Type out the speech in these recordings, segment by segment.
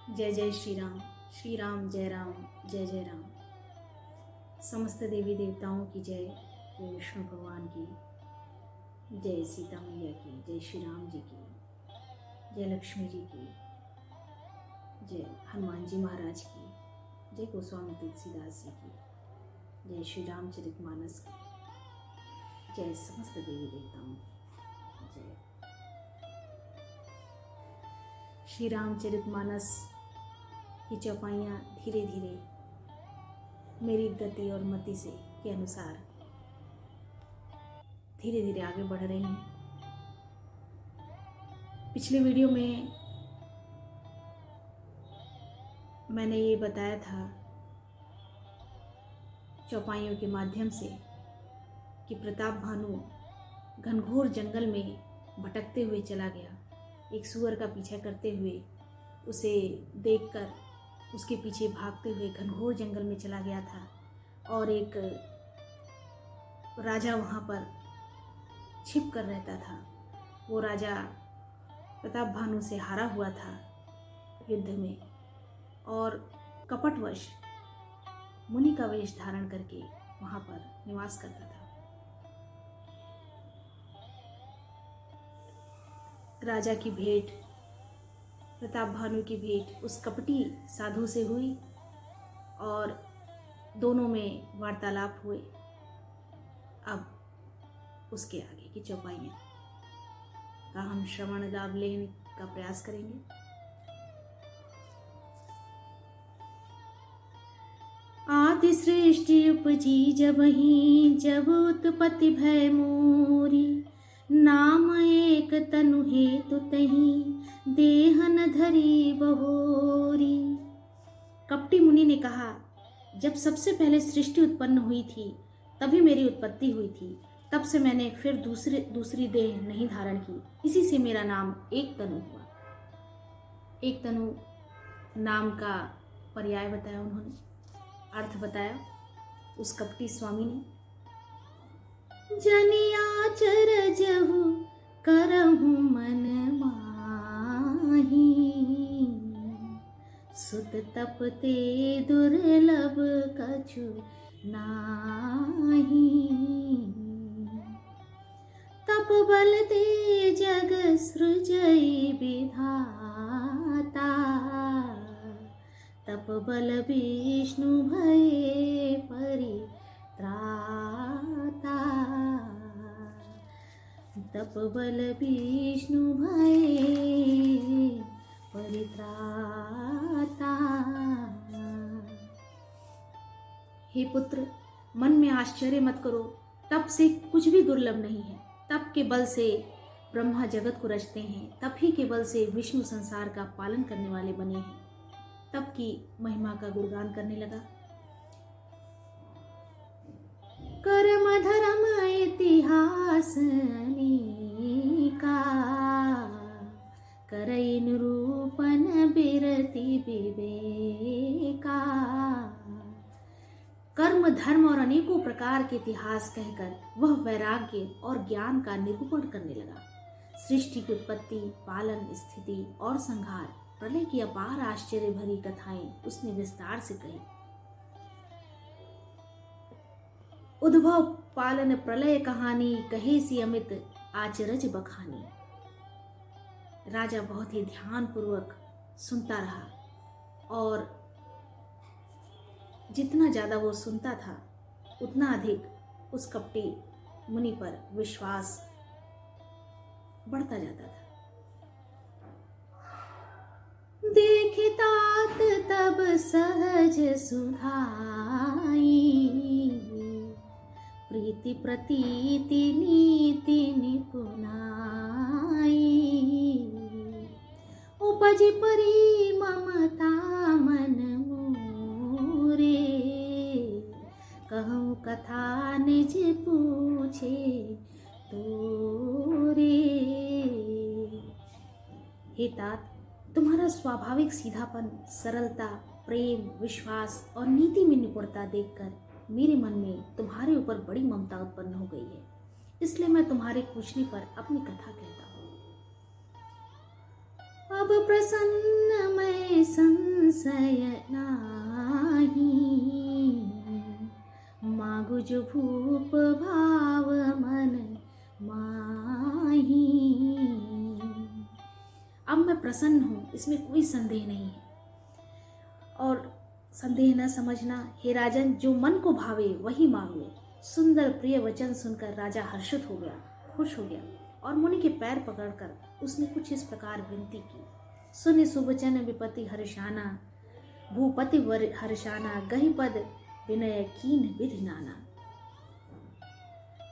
जय जय श्री राम जय राम जय जय राम। समस्त देवी देवताओं की जय, जय विष्णु भगवान की, जय सीता मैया की, जय श्री राम जी की, जय लक्ष्मी जी की, जय हनुमान जी महाराज की, जय गोस्वामी तुलसीदास जी की, जय श्री रामचरितमानस की, जय समस्त देवी देवताओं की जय। श्री रामचरितमानस की चौपाइयाँ धीरे धीरे मेरी गति और मति से के अनुसार धीरे धीरे आगे बढ़ रही हैं। पिछले वीडियो में मैंने ये बताया था चौपाइयों के माध्यम से कि प्रताप भानु घनघोर जंगल में भटकते हुए चला गया। एक सुअर का पीछा करते हुए उसे देखकर उसके पीछे भागते हुए घनघोर जंगल में चला गया था और एक राजा वहाँ पर छिप कर रहता था। वो राजा प्रताप भानु से हारा हुआ था युद्ध में और कपटवश मुनि का वेश धारण करके वहाँ पर निवास करता था। राजा की भेंट, प्रताप भानु की भेंट उस कपटी साधु से हुई और दोनों में वार्तालाप हुए। अब उसके आगे की चौपाइयाँ का हम श्रवण लाभ लेने का प्रयास करेंगे। आदि सृष्टि उपजी जबहि, जब उत्पत्ति भय मोरी, नाम एक तनु हेतु तहि, देहन धरी बहोरी। कपटी मुनि ने कहा, जब सबसे पहले सृष्टि उत्पन्न हुई थी तभी मेरी उत्पत्ति हुई थी। तब से मैंने फिर दूसरी देह नहीं धारण की। इसी से मेरा नाम एक तनु हुआ। एक तनु नाम का पर्याय बताया उन्होंने, अर्थ बताया उस कपटी स्वामी ने। जनिया चरजहु करहु मन माही, सुत तपते दुर्लभ कछु नाही। तप बल ते जग सृजई विधाता, तप बल विष्णु भये परित्राता। तप बल विष्णु भये परित्राता। हे पुत्र, मन में आश्चर्य मत करो। तप से कुछ भी दुर्लभ नहीं है। तप के बल से ब्रह्मा जगत को रचते हैं। तप ही के बल से विष्णु संसार का पालन करने वाले बने हैं। तप की महिमा का गुणगान करने लगा। कर्म धर्म इतिहास अनेका, करई निरूपण बिरति विवेका। कर्म धर्म और अनेकों प्रकार के इतिहास कहकर वह वैराग्य और ज्ञान का निरूपण करने लगा। सृष्टि की उत्पत्ति, पालन, स्थिति और संहार, प्रलय की अपार आश्चर्य भरी कथाएं उसने विस्तार से कही। उद्भव पालन प्रलय कहानी, कहे सी अमित आचरज बखानी। राजा बहुत ही ध्यान पूर्वक सुनता रहा और जितना ज्यादा वो सुनता था उतना अधिक उस कपटी मुनि पर विश्वास बढ़ता जाता था। देखितात तब सहज सुधाई, प्रीति प्रतीति नीति निपुनाई। उपजि परी ममता मन मोरे, कहूँ कथा निज पूछे तोरे। हे तात, तुम्हारा स्वाभाविक सीधापन, सरलता, प्रेम, विश्वास और नीति में निपुणता देखकर मेरे मन में तुम्हारे ऊपर बड़ी ममता उत्पन्न हो गई है। इसलिए मैं तुम्हारे पूछने पर अपनी कथा कहता हूँ। अब प्रसन्न मैं संशय नाही, मागु जो भूप भाव मन माही। अब मैं प्रसन्न हूँ, इसमें कोई संदेह नहीं है। और संदेह न समझना हे राजन, जो मन को भावे वही मांगो। सुंदर प्रिय वचन सुनकर राजा हर्षित हो गया, खुश हो गया और मुनि के पैर पकड़कर उसने कुछ इस प्रकार विनती की। सुन सुवचन विपति हर्षाना, भूपति वर हर्षाना, गहि पद विनय कीन विधि नाना।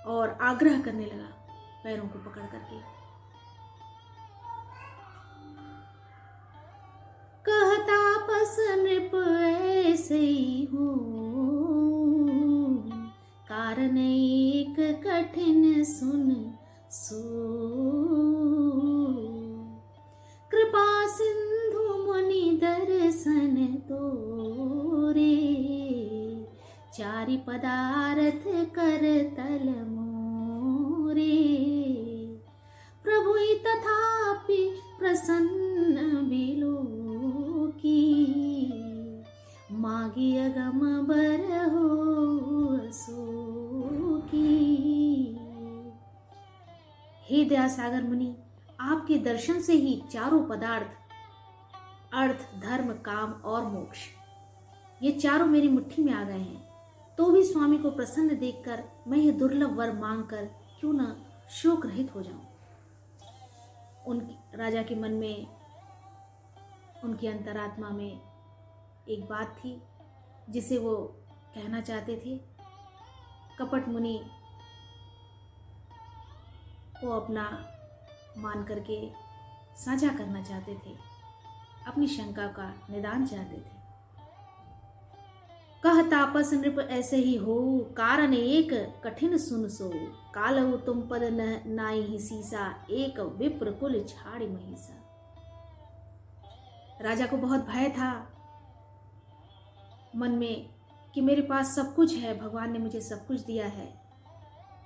और आग्रह करने लगा पैरों को पकड़ करके, कहता पस नृप ऐसे ही हो, कारण एक कठिन सुन सो। कृपा सिंधु मुनि दर्शन तोरे, चारि पदार्थ कर तल मोरे। प्रभु तथापि प्रसन्न बिलो की, मागी अगम बर हो सो की। हे दयासागर मुनि, आपके दर्शन से ही चारों पदार्थ अर्थ, धर्म, काम और मोक्ष ये चारों मेरी मुट्ठी में आ गए हैं। तो भी स्वामी को प्रसन्न देखकर मैं ये दुर्लभ वर मांगकर क्यों न शोक रहित हो जाऊं। राजा के मन में, उनकी अंतरात्मा में एक बात थी जिसे वो कहना चाहते थे। कपट मुनि को अपना मान करके साझा करना चाहते थे, अपनी शंका का निदान चाहते थे। कह तापस नृप ऐसे ही हो, कारण एक कठिन सुन सो। कालहु तुम पद नाई ही सीसा, एक विप्र कुल छाड़ी महिषा। राजा को बहुत भय था मन में कि मेरे पास सब कुछ है, भगवान ने मुझे सब कुछ दिया है,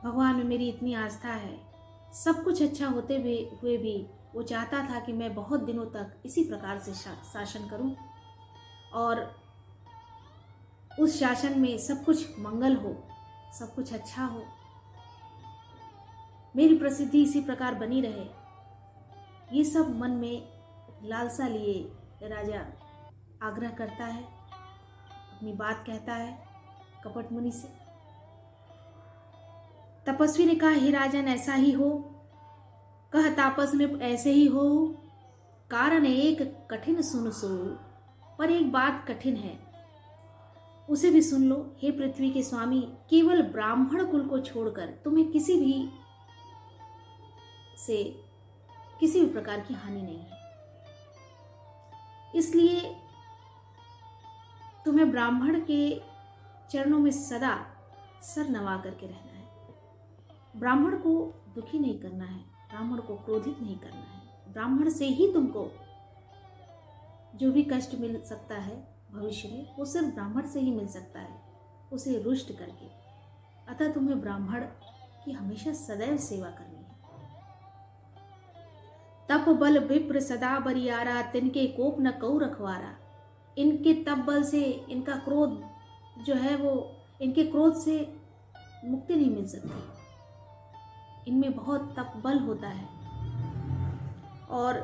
भगवान में मेरी इतनी आस्था है। सब कुछ अच्छा होते हुए भी वो चाहता था कि मैं बहुत दिनों तक इसी प्रकार से शासन करूं और उस शासन में सब कुछ मंगल हो, सब कुछ अच्छा हो, मेरी प्रसिद्धि इसी प्रकार बनी रहे। ये सब मन में लालसा लिए राजा आग्रह करता है, अपनी बात कहता है कपट मुनि से। तपस्वी ने कहा, हे राजन ऐसा ही हो। कह तापस नृप ऐसे ही हो, कारण एक कठिन सुन सो। पर एक बात कठिन है, उसे भी सुन लो। हे पृथ्वी के स्वामी, केवल ब्राह्मण कुल को छोड़कर तुम्हें किसी भी प्रकार की हानि नहीं है। इसलिए तुम्हें ब्राह्मण के चरणों में सदा सर नवा करके रहना है। ब्राह्मण को दुखी नहीं करना है, ब्राह्मण को क्रोधित नहीं करना है। ब्राह्मण से ही तुमको जो भी कष्ट मिल सकता है भविष्य में, वो सिर्फ ब्राह्मण से ही मिल सकता है, उसे रुष्ट करके। अतः तुम्हें ब्राह्मण की हमेशा सदैव सेवा करनी है। तप बल विप्र सदा बरियारा, तिनके कोप न कऊ रखवारा। इनके तप बल से, इनका क्रोध जो है वो, इनके क्रोध से मुक्ति नहीं मिल सकती। इनमें बहुत तप बल होता है और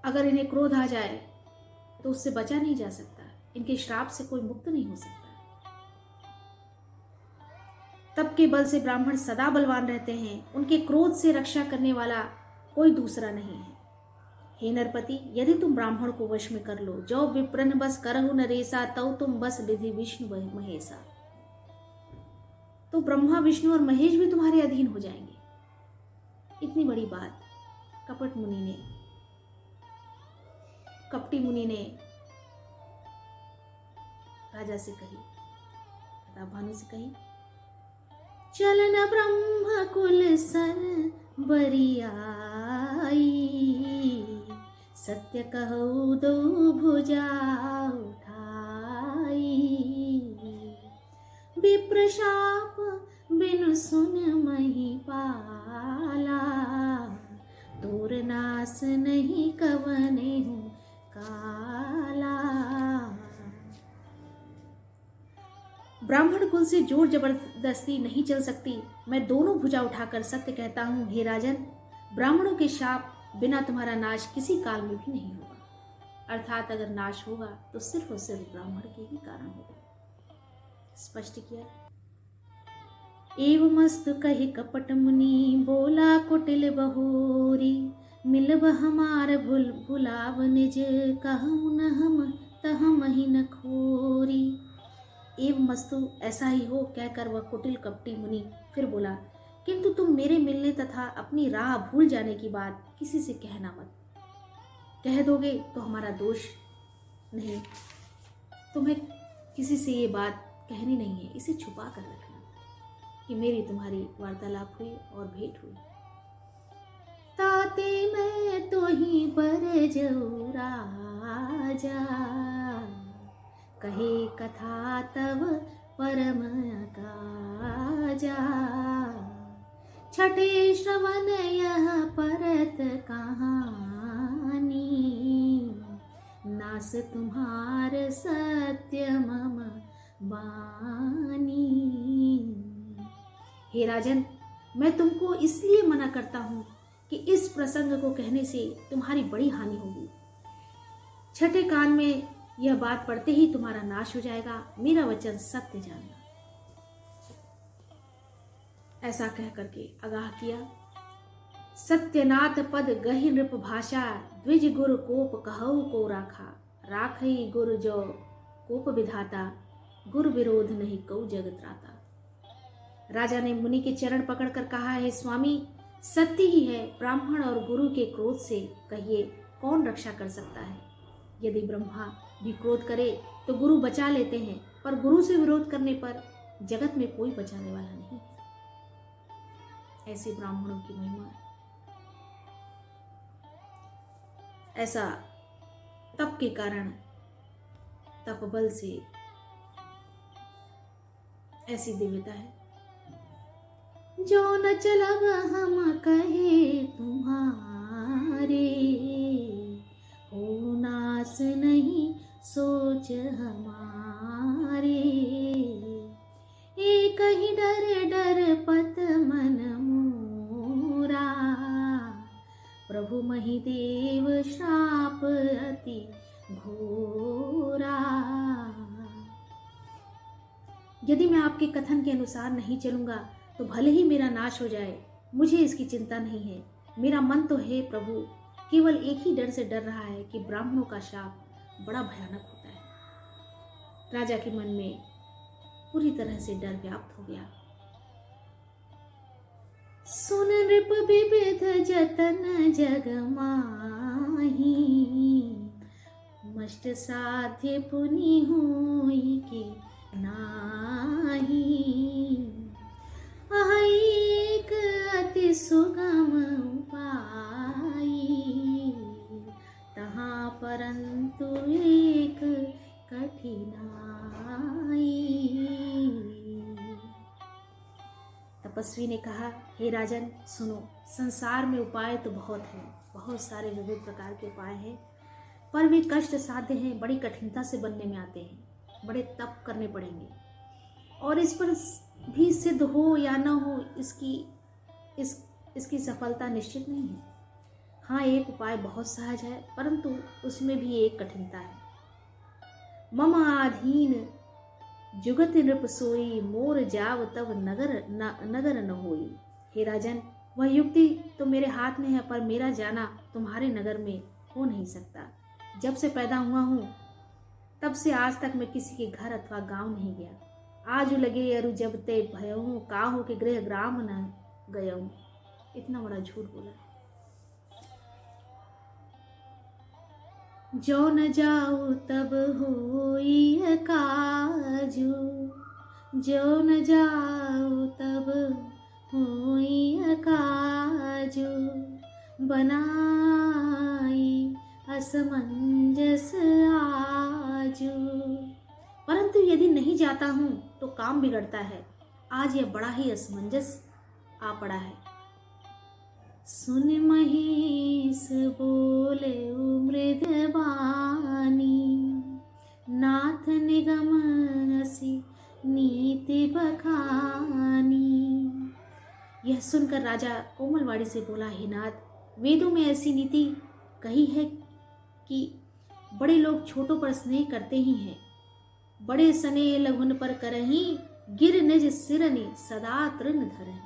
अगर इन्हें क्रोध आ जाए तो उससे बचा नहीं जा सकता। इनके श्राप से कोई मुक्त नहीं हो सकता। तप के बल से ब्राह्मण सदा बलवान रहते हैं। उनके क्रोध से रक्षा करने वाला कोई दूसरा नहीं है। हे नरपति, यदि तुम ब्राह्मण को वश में कर लो, जो विप्रन बस करहु नरेसा, तव तुम बस विधि विष्णु महेशा। तो ब्रह्मा, विष्णु और महेश भी तुम्हारे अधीन हो जाएंगे। इतनी बड़ी बात कपटी मुनि ने राजा से कही, भानु से कही। चलन ब्रह्म कुल सर बरियाई, सत्य कहु दो भुजा उठाई। विप्रशाप बिनु सुन महिपाला, तोर नास नहीं कवने हूँ काला। ब्राह्मण कुल से जोर जबरदस्ती नहीं चल सकती। मैं दोनों भुजा उठाकर सत्य कहता हूँ हे राजन, ब्राह्मणों के शाप बिना तुम्हारा नाश किसी काल में भी नहीं होगा। अर्थात अगर नाश होगा तो सिर्फ और सिर्फ ब्राह्मण के ही कारण होगा। स्पष्ट किया। एवमस्तु कहि कपट मुनि, बोला कुटिल बहोरी। मिलब हमार भुलाव निज, कहूँ न हम तहम ही न खोरी। एवमस्तु ऐसा ही हो कहकर वह कुटिल कपटी मुनि फिर बोला, किंतु तुम मेरे मिलने तथा अपनी राह भूल जाने की बात किसी से कहना मत। कह दोगे तो हमारा दोष नहीं, तुम्हें किसी से ये बात कहनी नहीं है, इसे छुपा कर रखना कि मेरी तुम्हारी वार्तालाप हुई और भेंट हुई। ताते मैं तो ही पर जऊ राजा, कहे कथा तब परम काजा। छठे श्रवण यह परत कहानी, नास तुम्हार सत्य मम बानी। हे राजन, मैं तुमको इसलिए मना करता हूँ कि इस प्रसंग को कहने से तुम्हारी बड़ी हानि होगी। छठे कान में यह बात पढ़ते ही तुम्हारा नाश हो जाएगा। मेरा वचन सत्य जानना। ऐसा कह करके आगाह किया। सत्यनाथ पद गहि नृप भाषा, द्विज गुरु कोप कहऊ को राखा। राखई गुरु जो कोप विधाता, गुरु विरोध नहीं कऊ जगत राता। राजा ने मुनि के चरण पकड़कर कहा, है स्वामी, सत्य ही है, ब्राह्मण और गुरु के क्रोध से कहिए कौन रक्षा कर सकता है। यदि ब्रह्मा भी क्रोध करे तो गुरु बचा लेते हैं, पर गुरु से विरोध करने पर जगत में कोई बचाने वाला नहीं। ऐसे ब्राह्मणों की महिमा, ऐसा तप के कारण, तपबल से ऐसी दिव्यता है। जो न चलब हम कहे तुम्हारे, हो नास नहीं सोच हमारे। एक ही डर डर पत मन मोरा, प्रभु महिदेव श्राप अति घोरा। यदि मैं आपके कथन के अनुसार नहीं चलूंगा तो भले ही मेरा नाश हो जाए, मुझे इसकी चिंता नहीं है। मेरा मन तो है प्रभु केवल एक ही डर से डर रहा है कि ब्राह्मणों का शाप बड़ा भयानक होता है। राजा के मन में पूरी तरह से डर व्याप्त हो गया। सुन नृप विविध जतन जग माही, मष्ट साध्य पुनि हुई के नाही। एक अति सुगम उपाय, तहाँ परंतु एक कठिनाई। तपस्वी ने कहा, हे राजन सुनो, संसार में उपाय तो बहुत हैं, बहुत सारे विविध प्रकार के उपाय हैं, पर वे कष्ट साध्य हैं, बड़ी कठिनता से बनने में आते हैं, बड़े तप करने पड़ेंगे, और इस पर भी सिद्ध हो या न हो इसकी सफलता निश्चित नहीं है। हाँ, एक उपाय बहुत सहज है, परंतु उसमें भी एक कठिनता है। मम आधीन जुगत नृप सोई, मोर जाव तब नगर न होई। हे राजन, वह युक्ति तो मेरे हाथ में है, पर मेरा जाना तुम्हारे नगर में हो नहीं सकता। जब से पैदा हुआ हूँ तब से आज तक मैं किसी के घर अथवा गांव नहीं गया। आज लगे अरु जब ते भयऊं, काहू के गृह ग्राम न गयऊं। इतना बड़ा झूठ बोला। जो न जाऊ तब होई काजू, जो न जाऊ तब होई काजू। बनाई असमंजस आजू, परंतु यदि नहीं जाता हूँ तो काम बिगड़ता है। आज यह बड़ा ही असमंजस आ पड़ा है। सुन महेश बोले मृदवानी, नाथ निगम हसी नीति बखानी। यह सुनकर राजा कोमलवाड़ी से बोला, हे नाथ, वेदों में ऐसी नीति कही है कि बड़े लोग छोटों पर स्नेह करते ही हैं। बड़े सने लघुन पर करही, गिर निज सिरनि सदा तृण धरहि।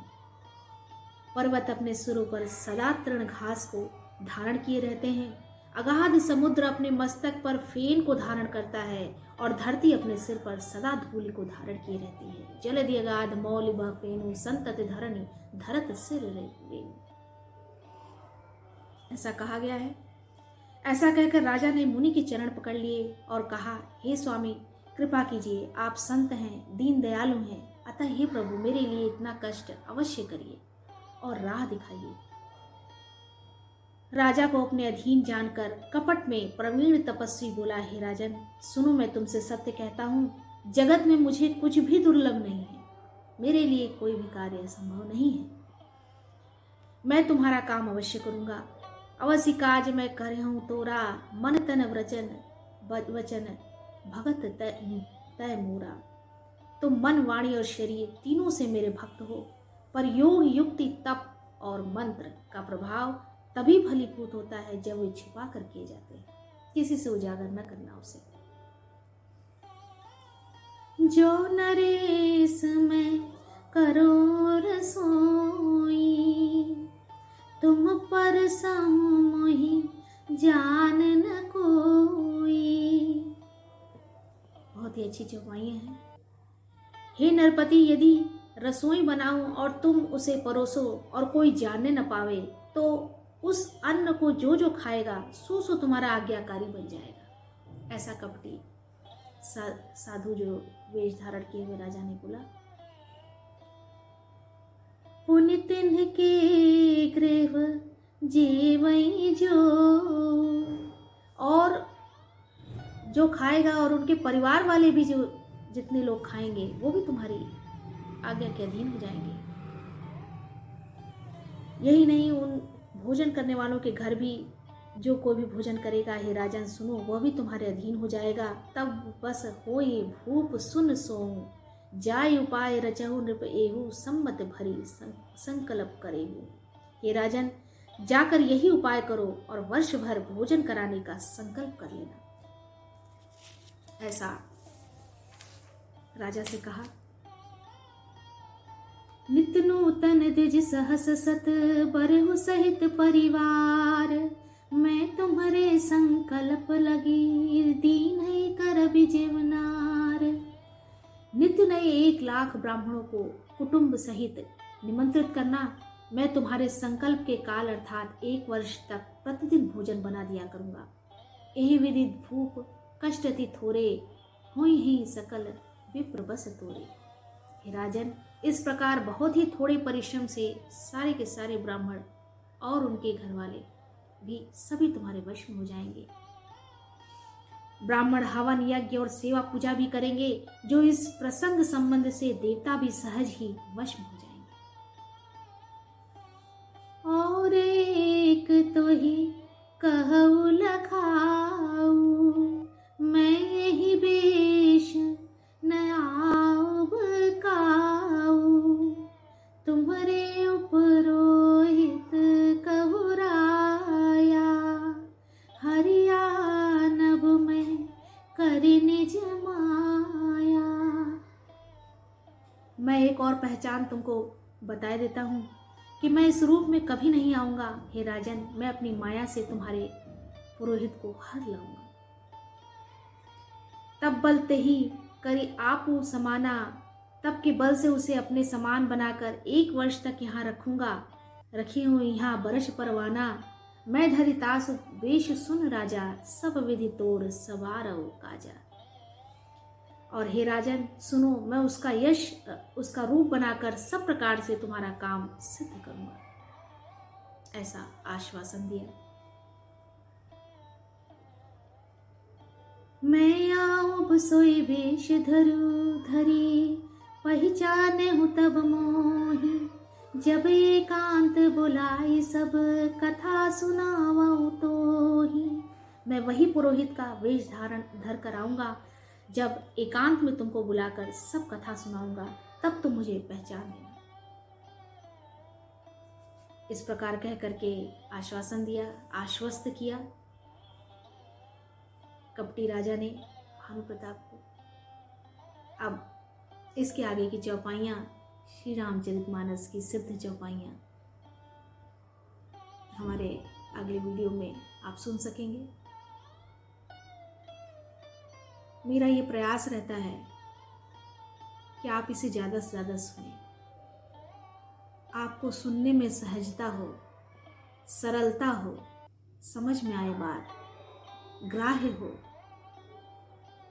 पर्वत अपने सिरों पर सदा तृण घास को धारण किए रहते हैं। अगाध समुद्र अपने मस्तक पर फेन को धारण करता है और धरती अपने सिर पर सदा धूलि को धारण किए रहती है। जलधि अगाध मौलि बह फेनु, संतति धरणी धरत सिर रेणु। ऐसा कहा गया है। ऐसा कहकर राजा ने मुनि के चरण पकड़ लिए और कहा, हे स्वामी, कृपा कीजिए, आप संत हैं, दीन दयालु हैं, अतः हे प्रभु, मेरे लिए इतना कष्ट अवश्य करिए और राह दिखाइए। राजा को अपने अधीन जानकर कपट में प्रवीण तपस्वी बोला, हे राजन, सुनो, मैं तुमसे सत्य कहता हूँ, जगत में मुझे कुछ भी दुर्लभ नहीं है। मेरे लिए कोई भी कार्य असंभव नहीं है। मैं तुम्हारा काम अवश्य करूँगा। अवश्य काज मैं करहूँ तोरा, मन तन वचन भगत तय मोरा। तुम मन, वाणी और शरीर तीनों से मेरे भक्त हो, पर योग, युक्ति, तप और मंत्र का प्रभाव तभी फलीभूत होता है जब वे छिपा कर किए जाते हैं। किसी से उजागर न करना उसे। जो नरेश में करो रसोई, तुम पर सहु मोहि जान न कोई। बहुत ही अच्छी चौपाइयाँ हैं। हे नरपति, यदि रसोई बनाऊं और तुम उसे परोसो और कोई जानने न पावे, तो उस अन्न को जो जो खाएगा सो सो तुम्हारा आज्ञाकारी बन जाएगा। ऐसा कपटी साधु जो वेश धारण किए हुए राजा ने बोला। पुण्य तिन्ह के गृह जीवई जो, और जो खाएगा और उनके परिवार वाले भी, जो जितने लोग खाएंगे वो भी तुम्हारी आज्ञा के अधीन हो जाएंगे। यही नहीं, उन भोजन करने वालों के घर भी जो कोई भी भोजन करेगा, हे राजन सुनो, वह भी तुम्हारे अधीन हो जाएगा। तब बस होई भूप सुन सोऊं, जाय उपाय रचहु नृप एहु, सम्मत भरी संकल्प करेहु। हे राजन, जाकर यही उपाय करो और वर्ष भर भोजन कराने का संकल्प कर लेना। ऐसा राजा से कहा। नित्य नूतन द्विज सहस सत, बरहु सहित परिवार, मैं तुम्हारे संकल्प लगी, दीन है कर जीवनार। नित्य नए 1 लाख ब्राह्मणों को कुटुंब सहित निमंत्रित करना, मैं तुम्हारे संकल्प के काल अर्थात 1 वर्ष तक प्रतिदिन भोजन बना दिया करूंगा। यही विधि भूप कष्ट अति थोरे, होई ही सकल विप्र बस तोरे। हे राजन, इस प्रकार बहुत ही थोड़े परिश्रम से सारे के सारे ब्राह्मण और उनके घर वाले भी सभी तुम्हारे वश में हो जाएंगे। ब्राह्मण हवन, यज्ञ और सेवा पूजा भी करेंगे, जो इस प्रसंग संबंध से देवता भी सहज ही वश में हो जाएंगे। और एक तो ही कहु लखाऊ, मैं यही बेश न आव काऊ, तुम्हारे उपरोहित कहु राया, हरिया नभ में करि निज माया। मैं एक और पहचान तुमको बता देता हूँ कि मैं इस रूप में कभी नहीं आऊँगा। हे राजन, मैं अपनी माया से तुम्हारे पुरोहित को हर लाऊंगा। तब बल ते ही करी आपू समाना, तब के बल से उसे अपने समान बनाकर 1 वर्ष तक यहाँ रखूंगा। रखी हूँ यहाँ बरस परवाना, मैं धरितास वेश सुन राजा, सब विधि तोड़ सवारव काजा। और हे राजन सुनो, मैं उसका यश, उसका रूप बनाकर सब प्रकार से तुम्हारा काम सिद्ध करूंगा। ऐसा आश्वासन दिया। मैं आऊँ सोई वेश धरू धरी, पहचाने हूँ तब मोही, जब एकांत बुलाई सब कथा सुनाऊँ तो ही। मैं वही पुरोहित का वेश धारण धर कर आऊँगा जब एकांत में तुमको बुलाकर सब कथा सुनाऊंगा तब तुम मुझे पहचान लेना। इस प्रकार कह करके आश्वासन दिया, आश्वस्त किया कपटी राजा ने भानु प्रताप को। अब इसके आगे की चौपाइयाँ श्री रामचरितमानस की सिद्ध चौपाइयाँ हमारे अगले वीडियो में आप सुन सकेंगे। मेरा ये प्रयास रहता है कि आप इसे ज़्यादा से ज़्यादा सुनें, आपको सुनने में सहजता हो, सरलता हो, समझ में आए बात, ग्राह्य हो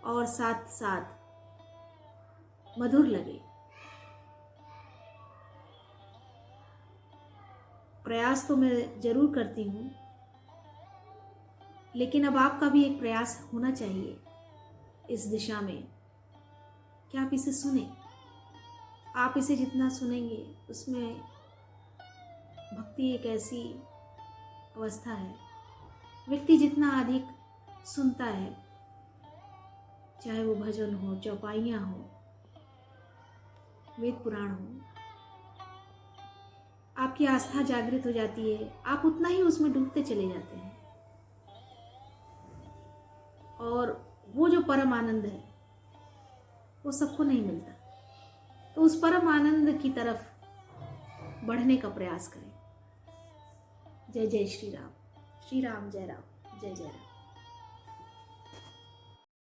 और साथ साथ मधुर लगे। प्रयास तो मैं जरूर करती हूँ, लेकिन अब आपका भी एक प्रयास होना चाहिए इस दिशा में कि आप इसे सुने। आप इसे जितना सुनेंगे उसमें भक्ति एक ऐसी अवस्था है, व्यक्ति जितना अधिक सुनता है, चाहे वो भजन हो, चौपाइयाँ हो, वेद पुराण हो, आपकी आस्था जागृत हो जाती है, आप उतना ही उसमें डूबते चले जाते हैं और वो जो परम आनंद है वो सबको नहीं मिलता। तो उस परम आनंद की तरफ बढ़ने का प्रयास करें। जय जय श्री राम, श्री राम जय राम, जय जय राम।